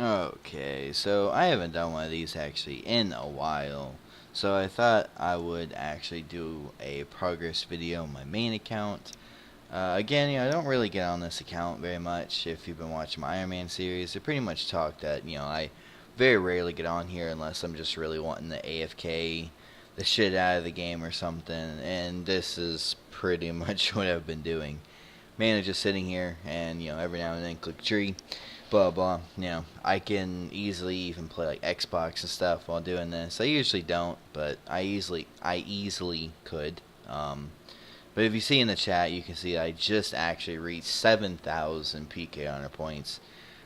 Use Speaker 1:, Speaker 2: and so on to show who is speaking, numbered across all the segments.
Speaker 1: Okay, so I haven't done one of these actually in a while. So I thought I would actually do a progress video on my main account. Again, I don't really get on this account very much. If you've been watching my Iron Man series, I pretty much talk that, I very rarely get on here unless I'm just really wanting to AFK the shit out of the game or something. And this is pretty much what I've been doing. Mainly just sitting here and, every now and then click tree, blah blah. I can easily even play like Xbox and stuff while doing this. I usually don't, but I easily could. But if you see in the chat, you can see I just actually reached 7,000 PKHonor points,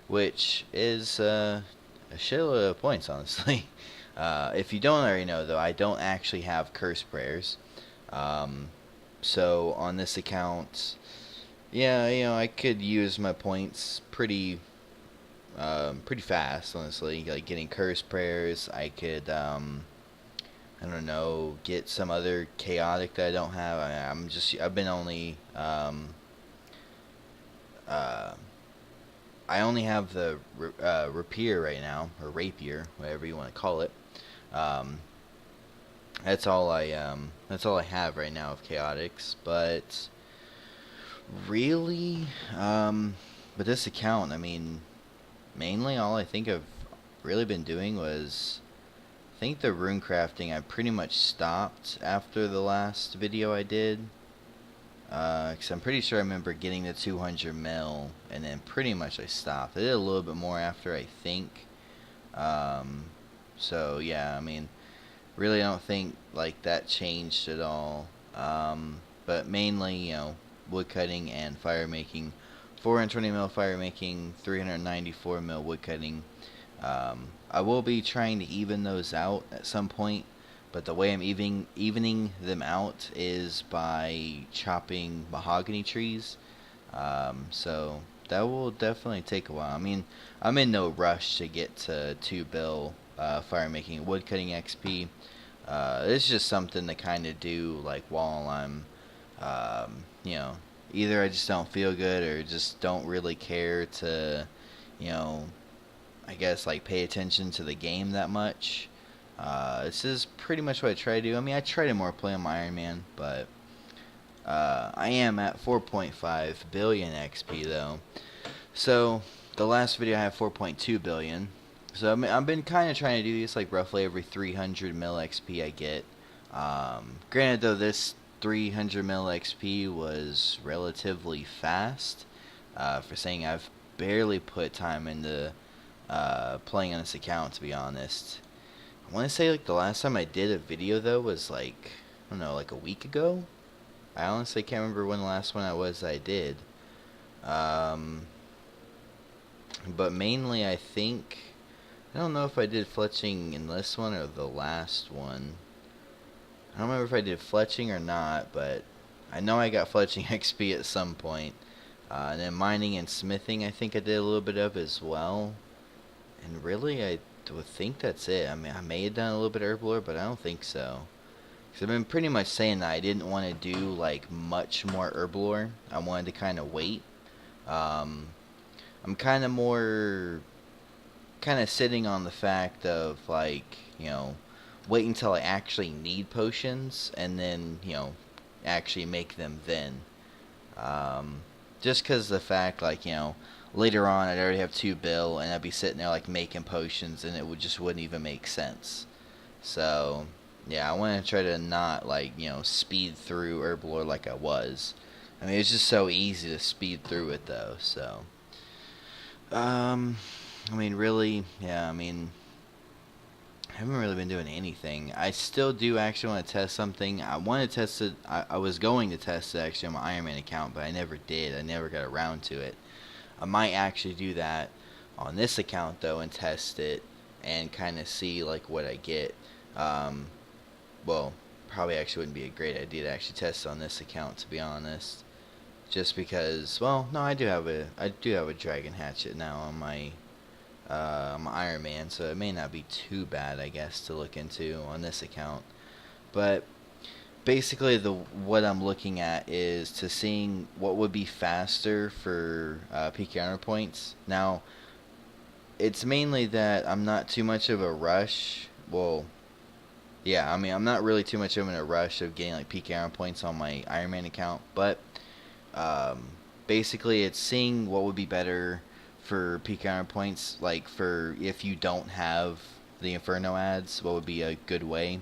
Speaker 1: which is a shitload of points, honestly. If you don't already know, though, I don't actually have curse prayers. So on this account, yeah, I could use my points pretty fast, honestly. Like getting curse prayers, I could, I don't know, get some other chaotic that I don't have. I've been only, uh, I only have the rapier right now, or rapier, whatever you want to call it. Um, that's all I have right now of chaotics, but really, with this account, I mean, mainly all I think I've really been doing was, I think the rune crafting I pretty much stopped after the last video I did. Because I'm pretty sure I remember getting the 200 mil, and then pretty much I stopped. I did a little bit more after, I think. So yeah, I mean, really I don't think like that changed at all. But mainly, wood cutting and fire making. 420 mil fire making, 394 mil wood cutting. I will be trying to even those out at some point, but the way I'm evening them out is by chopping mahogany trees. So that will definitely take a while. I mean, I'm in no rush to get to 2 bill fire making wood cutting XP. It's just something to kind of do like while I'm, um, you know, either I just don't feel good or just don't really care to, you know, I guess like pay attention to the game that much. This is pretty much what I try to do. I mean, I try to more play on my Iron Man, but I am at 4.5 billion XP though. So the last video I had 4.2 billion. So I've been kind of trying to do this like roughly every 300 mil XP I get. Granted though, this 300 mil XP was relatively fast. For saying I've barely put time into playing on this account, to be honest. I want to say like the last time I did a video though was like, I don't know, like a week ago. I honestly can't remember when the last one I did. But mainly I think, I don't know if I did fletching in this one or the last one. I don't remember if I did fletching or not, but I know I got fletching XP at some point. And then mining and smithing I think I did a little bit of as well. And really I would think that's it. I mean, I may have done a little bit of herb lore, but I don't think so. Because I've been pretty much saying that I didn't want to do like much more herb lore. I wanted to kind of wait. I'm kind of sitting on the fact of like, wait until I actually need potions and then, actually make them then. Just because the fact, like, later on I'd already have 2 bill and I'd be sitting there like making potions and it wouldn't even make sense. So yeah, I want to try to not like, speed through herb lore like I was. I mean, it's just so easy to speed through it though. So I mean, really, yeah, I mean, I haven't really been doing anything. I still do actually want to test something. I want to test it. I was going to test it actually on my Iron Man account, but I never did. I never got around to it. I might actually do that on this account though and test it and kind of see like what I get. Well, probably actually wouldn't be a great idea to actually test on this account, to be honest. Just because, well, no, I do have a dragon hatchet now on my Iron Man, so it may not be too bad, I guess, to look into on this account. But basically, what I'm looking at is to seeing what would be faster for PK Honor points. Now, it's mainly that I'm not too much of a rush. Well, yeah, I mean, I'm not really too much of in a rush of getting like PKHonor points on my Iron Man account, but um, basically it's seeing what would be better for PKHonor points, like for if you don't have the Inferno ads, what would be a good way.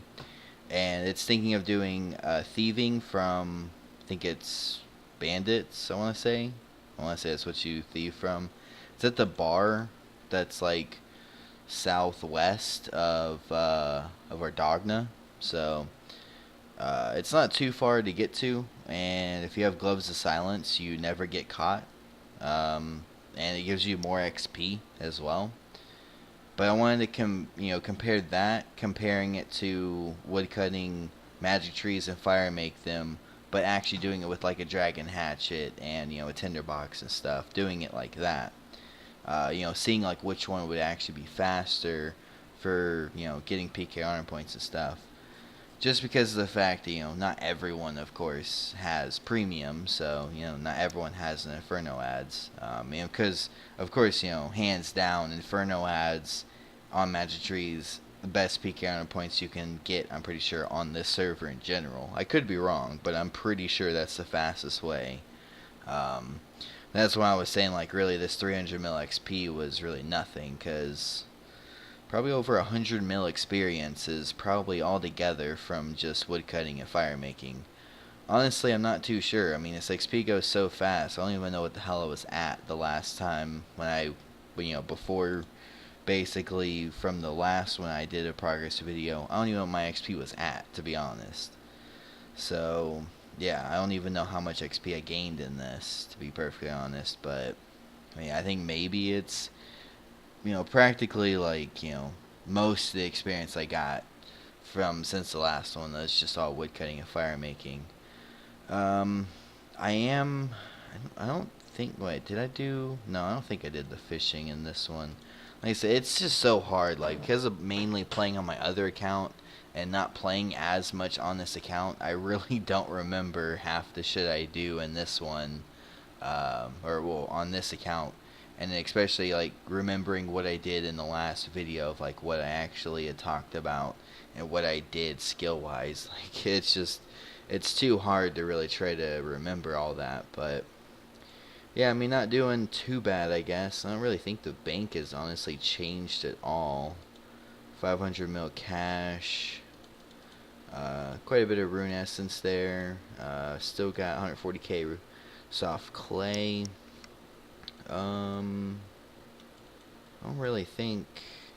Speaker 1: And it's thinking of doing thieving from, I think it's bandits, I want to say that's what you thieve from. It's at the bar that's like southwest of Ardagna, so it's not too far to get to. And if you have gloves of silence, you never get caught, and it gives you more XP as well. But I wanted to compare that, comparing it to woodcutting magic trees and fire make them, but actually doing it with like a dragon hatchet and a tinderbox and stuff, doing it like that. Seeing like which one would actually be faster for getting PK honor points and stuff. Just because of the fact that not everyone, of course, has premium, so not everyone has an Inferno ads. Because of course, hands down, Inferno ads on Magic Trees, the best PK honor points you can get. I'm pretty sure on this server in general. I could be wrong, but I'm pretty sure that's the fastest way. Um, that's why I was saying, like, really, this 300 mil XP was really nothing, because probably over 100 mil experience is probably all together from just woodcutting and fire making. Honestly, I'm not too sure. I mean, this XP goes so fast, I don't even know what the hell I was at the last time before, basically, from the last one I did a progress video. I don't even know what my XP was at, to be honest. So, yeah, I don't even know how much XP I gained in this, to be perfectly honest, but I mean, I think maybe it's, practically like, most of the experience I got from since the last one. That's just all woodcutting and fire making. Um, I am, I don't think, wait, did I do, no, I don't think I did the fishing in this one. Like I said, it's just so hard, like, because of mainly playing on my other account, and not playing as much on this account, I really don't remember half the shit I do in this one, on this account, and especially like remembering what I did in the last video of like what I actually had talked about and what I did skill wise. Like it's too hard to really try to remember all that, but yeah, I mean, not doing too bad, I guess. I don't really think the bank has honestly changed at all. 500 mil cash. Quite a bit of rune essence there. Still got 140k soft clay. I don't really think.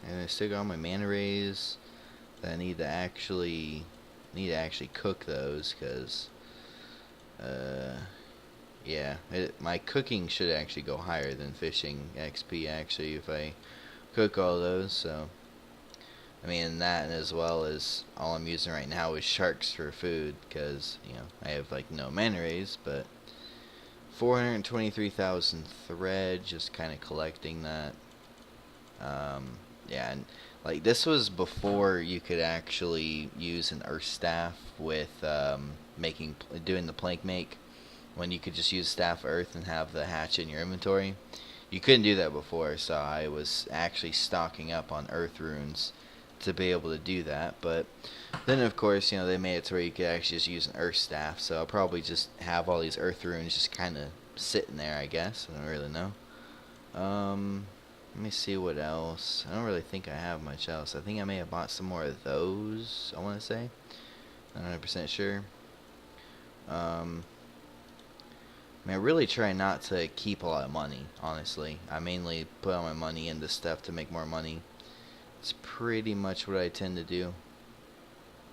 Speaker 1: And I still got all my mana rays that I need to actually cook those, because yeah, my cooking should actually go higher than fishing XP actually if I cook all those. So I mean, that, and as well as all I'm using right now is sharks for food, because, I have, like, no mana rays, but 423,000 thread, just kind of collecting that. Yeah, and, like, this was before you could actually use an earth staff with, doing the plank make, when you could just use staff earth and have the hatchet in your inventory. You couldn't do that before, so I was actually stocking up on earth runes to be able to do that. But then of course they made it to where you could actually just use an earth staff, so I'll probably just have all these earth runes just kind of sitting there, I guess. I don't really know. Let me see what else. I don't really think I have much else. I think I may have bought some more of those, I want to say. Not 100% sure. I mean, I really try not to keep a lot of money, honestly. I mainly put all my money into stuff to make more money. It's pretty much what I tend to do.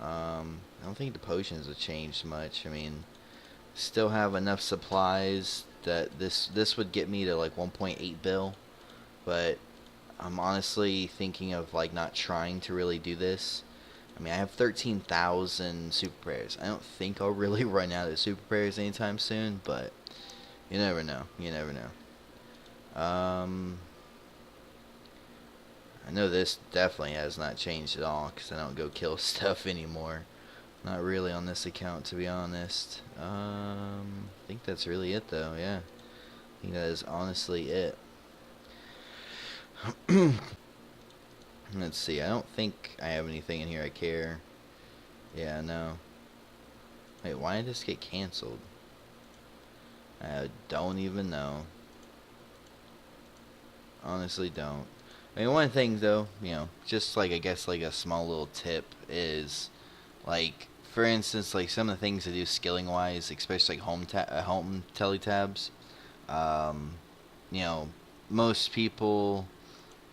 Speaker 1: I don't think the potions have changed much. I mean, still have enough supplies that this would get me to like 1.8 bill, but I'm honestly thinking of like not trying to really do this. I mean, I have 13,000 super prayers. I don't think I'll really run out of super prayers anytime soon, but you never know. You never know. I know this definitely has not changed at all, because I don't go kill stuff anymore. Not really on this account, to be honest. I think that's really it, though, yeah. I think that is honestly it. Let's see. I don't think I have anything in here I care. Yeah, no. Wait, why did this get canceled? I don't even know. Honestly, don't. I mean, one thing though, just like I guess like a small little tip is, like, for instance, like some of the things to do skilling wise, especially like home teletabs. Um, you know, most people,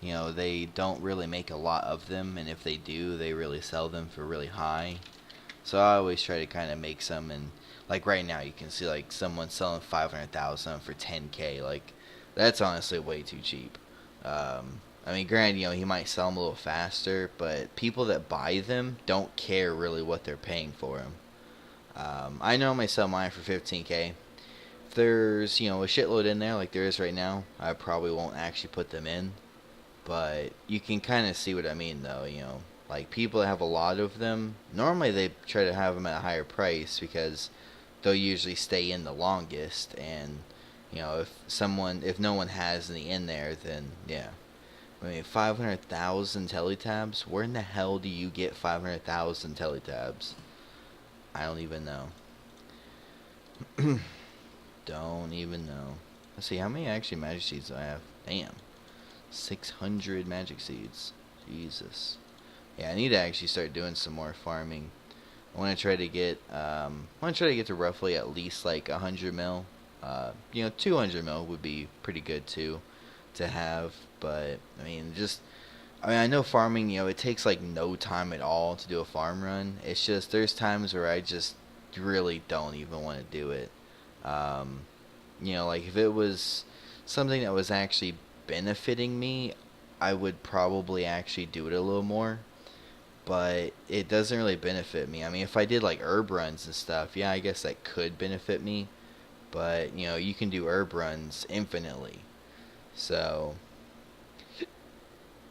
Speaker 1: they don't really make a lot of them, and if they do, they really sell them for really high. So I always try to kind of make some, and like right now, you can see like someone selling 500,000 for 10K. Like, that's honestly way too cheap. I mean, granted, he might sell them a little faster, but people that buy them don't care really what they're paying for them. I normally sell mine for 15K. If there's, a shitload in there like there is right now, I probably won't actually put them in. But you can kind of see what I mean, though. Like people that have a lot of them, normally they try to have them at a higher price because they'll usually stay in the longest. And if no one has any in there, then yeah. I mean, 500,000 teletabs. Where in the hell do you get 500,000 teletabs? I don't even know. Don't even know. Let's see, how many actually magic seeds do I have? Damn. 600 magic seeds. Jesus. Yeah, I need to actually start doing some more farming. I want to try to get to roughly at least like 100 mil. 200 mil would be pretty good too to have, but I know farming, it takes like no time at all to do a farm run. It's just there's times where I just really don't even want to do it. Like if it was something that was actually benefiting me, I would probably actually do it a little more. But it doesn't really benefit me. I mean, if I did like herb runs and stuff, yeah, I guess that could benefit me. But, you can do herb runs infinitely. So,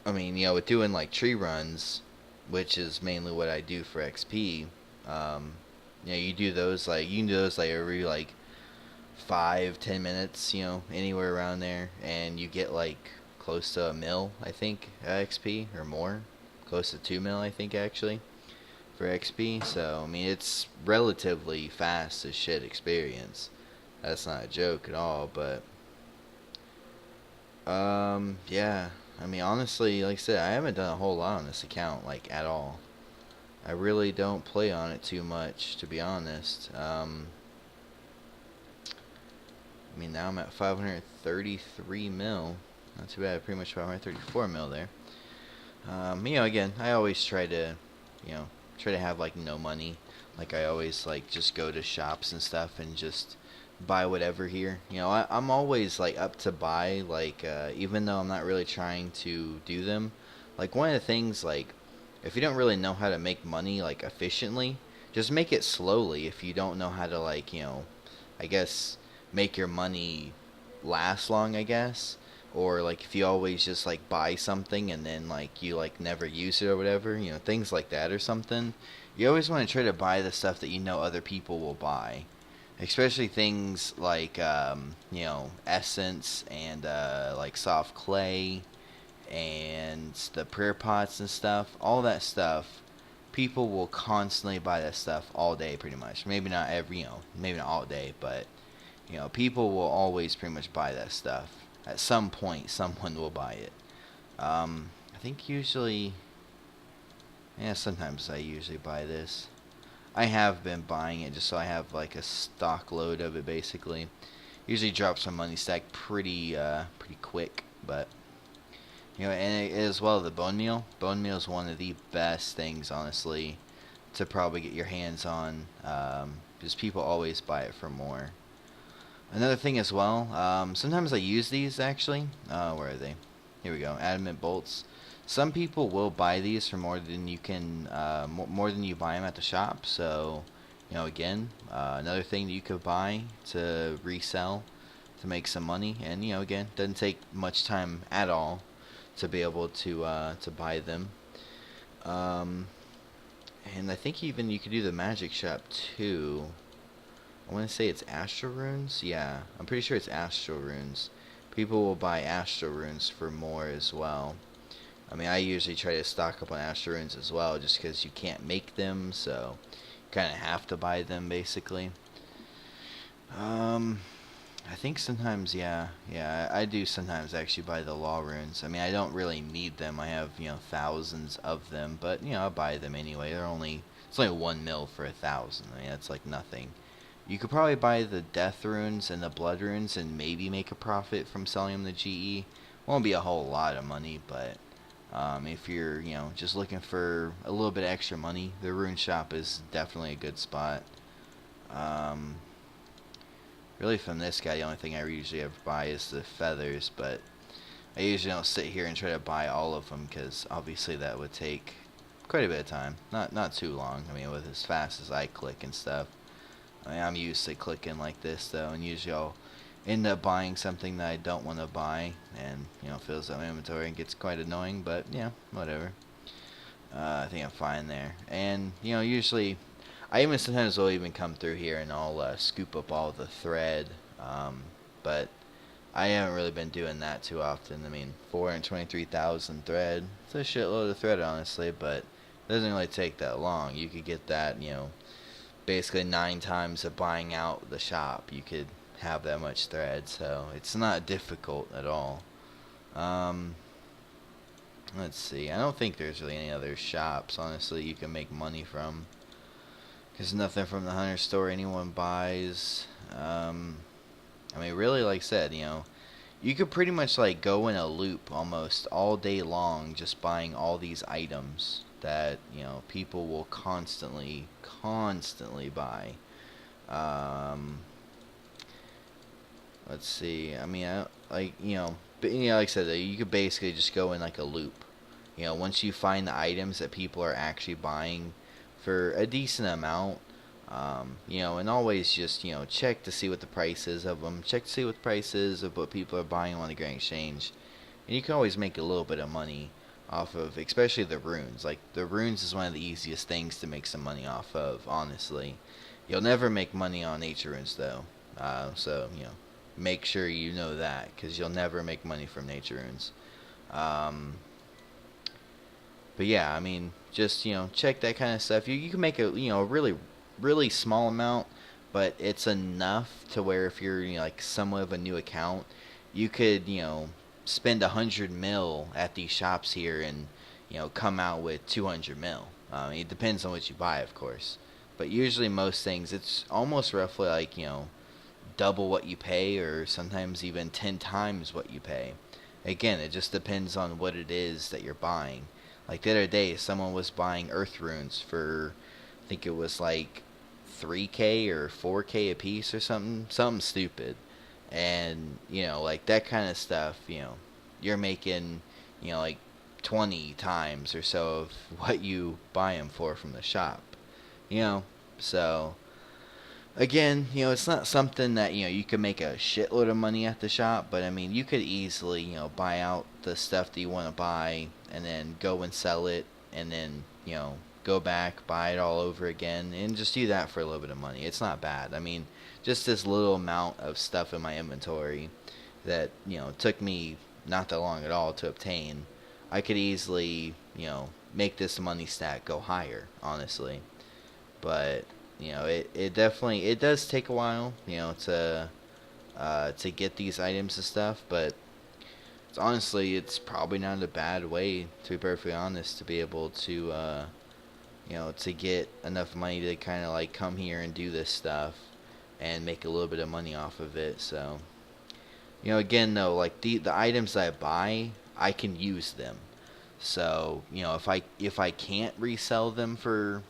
Speaker 1: I mean, with doing like tree runs, which is mainly what I do for XP, you do those like, you can do those like every like 5-10 minutes, anywhere around there, and you get like close to a mil, I think, XP or more, close to 2 mil, I think, actually, for XP. So I mean, it's relatively fast as shit experience. That's not a joke at all, but yeah. I mean, honestly, like I said, I haven't done a whole lot on this account, like, at all. I really don't play on it too much, to be honest. I mean, now I'm at 533 mil. Not too bad. Pretty much 534 mil there. Again, I always try to, have like no money. Like I always like just go to shops and stuff and just buy whatever here. I'm always like up to buy, like even though I'm not really trying to do them. Like one of the things, like if you don't really know how to make money like efficiently, just make it slowly. If you don't know how to, like, I guess make your money last long, I guess. Or like if you always just like buy something and then like you like never use it or whatever, things like that or something. You always want to try to buy the stuff that other people will buy. Especially things like essence and like soft clay and the prayer pots and stuff. All that stuff, people will constantly buy that stuff all day pretty much. Maybe not maybe not all day, but people will always pretty much buy that stuff. At some point, someone will buy it. I think usually, yeah, sometimes I usually buy this. I have been buying it just so I have like a stock load of it, basically. Usually drops my money stack pretty quick, but and as well, the bone meal. Bone meal is one of the best things, honestly, to probably get your hands on. Because people always buy it for more. Another thing as well, sometimes I use these actually. Where are they? Here we go. Adamant bolts. Some people will buy these for more than you can, more than you buy them at the shop. So, again, another thing that you could buy to resell to make some money. And again, doesn't take much time at all to be able to buy them. And I think even you could do the magic shop too. I want to say it's Astral Runes. Yeah, I'm pretty sure it's Astral Runes. people will buy Astro Runes for more as well. I mean, I usually try to stock up on Astro Runes as well, just because you can't make them, so you kind of have to buy them, basically. I think sometimes, yeah, I do sometimes actually buy the Law Runes. I mean, I don't really need them. I have, thousands of them, but, I buy them anyway. It's only 1 mil for 1,000. I mean, that's like nothing. You could probably buy the Death Runes and the Blood Runes and maybe make a profit from selling them to GE. Won't be a whole lot of money, but if you're, just looking for a little bit extra money, the Rune Shop is definitely a good spot. Really, from this guy, the only thing I usually ever buy is the feathers, but I usually don't sit here and try to buy all of them, because obviously that would take quite a bit of time. Not too long. I mean, with as fast as I click and stuff. I mean, I'm used to clicking like this, though, and usually I'll end up buying something that I don't want to buy, and, fills up my inventory and gets quite annoying, but, yeah, whatever. I think I'm fine there. And, usually I even sometimes will even come through here and I'll scoop up all the thread, but I haven't really been doing that too often. I mean, 423,000 thread, it's a shitload of thread, honestly, but it doesn't really take that long. You could get that, basically 9 times of buying out the shop. You could have that much thread, so it's not difficult at all. Let's see, I don't think there's really any other shops, honestly, you can make money from. There's nothing from the Hunter store anyone buys. I mean, really, like I said, you could pretty much like go in a loop almost all day long just buying all these items that, people will constantly buy. Let's see. I mean, like I said, you could basically just go in like a loop. Once you find the items that people are actually buying for a decent amount, and always just, check to see what the price is of them. Check to see what the price is of what people are buying on the Grand Exchange. And you can always make a little bit of money off of, especially the runes. Like, the runes is one of the easiest things to make some money off of, honestly. You'll never make money on nature runes, though. So, make sure you know that, because you'll never make money from nature runes. But yeah, I mean, just, check that kind of stuff. You can make a, really, really small amount, but it's enough to where if you're, like somewhat of a new account, you could, spend 100 mil at these shops here and, come out with 200 mil. It depends on what you buy, of course. But usually most things, it's almost roughly like, double what you pay, or sometimes even 10 times what you pay. Again, it just depends on what it is that you're buying. Like the other day, someone was buying Earth Runes for, I think it was like 3K or 4K a piece or something stupid. And, like that kind of stuff, you're making, like 20 times or so of what you buy them for from the shop. So, again, it's not something that, you can make a shitload of money at the shop, but I mean, you could easily, buy out the stuff that you want to buy and then go and sell it and then, go back, buy it all over again and just do that for a little bit of money. It's not bad. I mean, just this little amount of stuff in my inventory that, took me not that long at all to obtain, I could easily, make this money stack go higher, honestly. But it definitely, it does take a while, to get these items and stuff, but it's probably not a bad way, to be perfectly honest, to be able to, to get enough money to kind of like come here and do this stuff and make a little bit of money off of it. So, again though, like the items that I buy, I can use them. So, if I can't resell them for,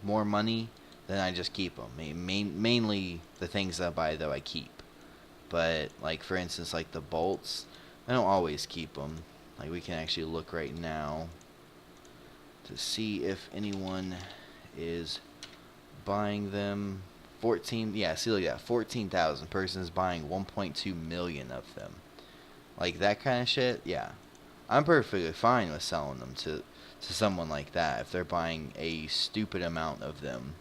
Speaker 1: more money, then I just keep them. Mainly the things that I buy, though, I keep. But, like, for instance, like the bolts, I don't always keep them. Like, we can actually look right now to see if anyone is buying them. 14, yeah, see, look at that. 14,000 persons buying 1.2 million of them. Like, that kind of shit, yeah. I'm perfectly fine with selling them to someone like that if they're buying a stupid amount of them.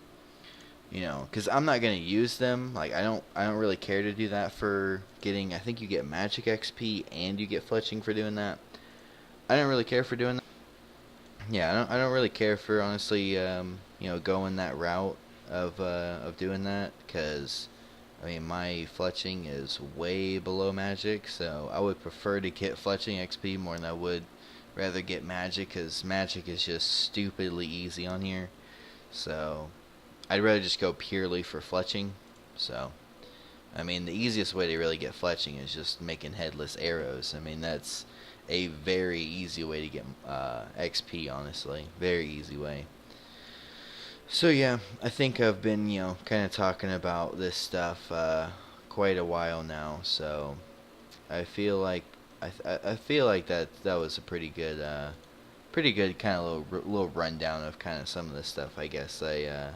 Speaker 1: You know, because I'm not gonna use them. Like I don't really care to do that for getting. I think you get magic XP and you get fletching for doing that. I don't really care for doing that. Yeah, I don't really care for honestly, going that route of doing that, because I mean my fletching is way below magic, so I would prefer to get fletching XP more than I would rather get magic, because magic is just stupidly easy on here. So I'd rather just go purely for fletching. So I mean, the easiest way to really get fletching is just making headless arrows. I mean, that's a very easy way to get XP, honestly. Very easy way. So, yeah, I think I've been, kind of talking about this stuff quite a while now. So, I feel like I feel like that was a pretty good kind of little rundown of kind of some of the stuff I guess I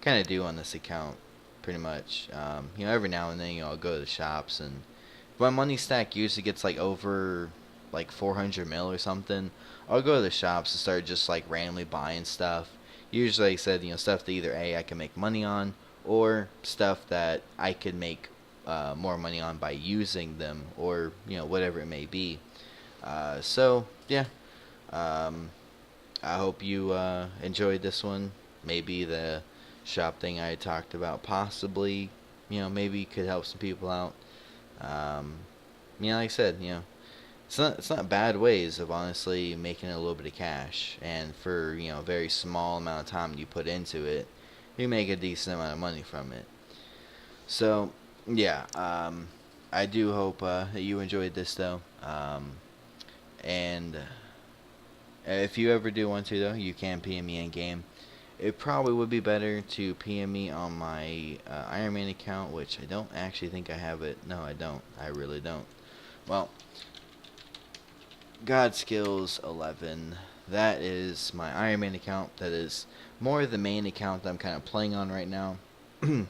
Speaker 1: kind of do on this account, pretty much. Every now and then, I'll go to the shops, and my money stack usually gets like over like 400 mil or something. I'll go to the shops and start just like randomly buying stuff. Usually, like I said, stuff that either A, I can make money on, or stuff that I could make more money on by using them, or whatever it may be. So yeah, um, I hope you enjoyed this one. Maybe the shop thing I talked about possibly, maybe could help some people out. Um, like I said, it's not bad ways of honestly making a little bit of cash, and for a very small amount of time you put into it, you make a decent amount of money from it. So yeah, I do hope that you enjoyed this though, and if you ever do want to though, you can PM me in game. It probably would be better to PM me on my Iron Man account, which I don't actually think I have it. No, I don't. I really don't. Well, God Skills 11. That is my Iron Man account. That is more the main account that I'm kind of playing on right now.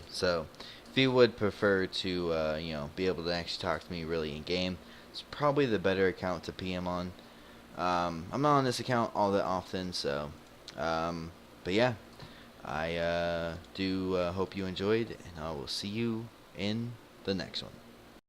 Speaker 1: So, if you would prefer to, be able to actually talk to me really in game, it's probably the better account to PM on. I'm not on this account all that often, so, but yeah, I do hope you enjoyed, and I will see you in the next one.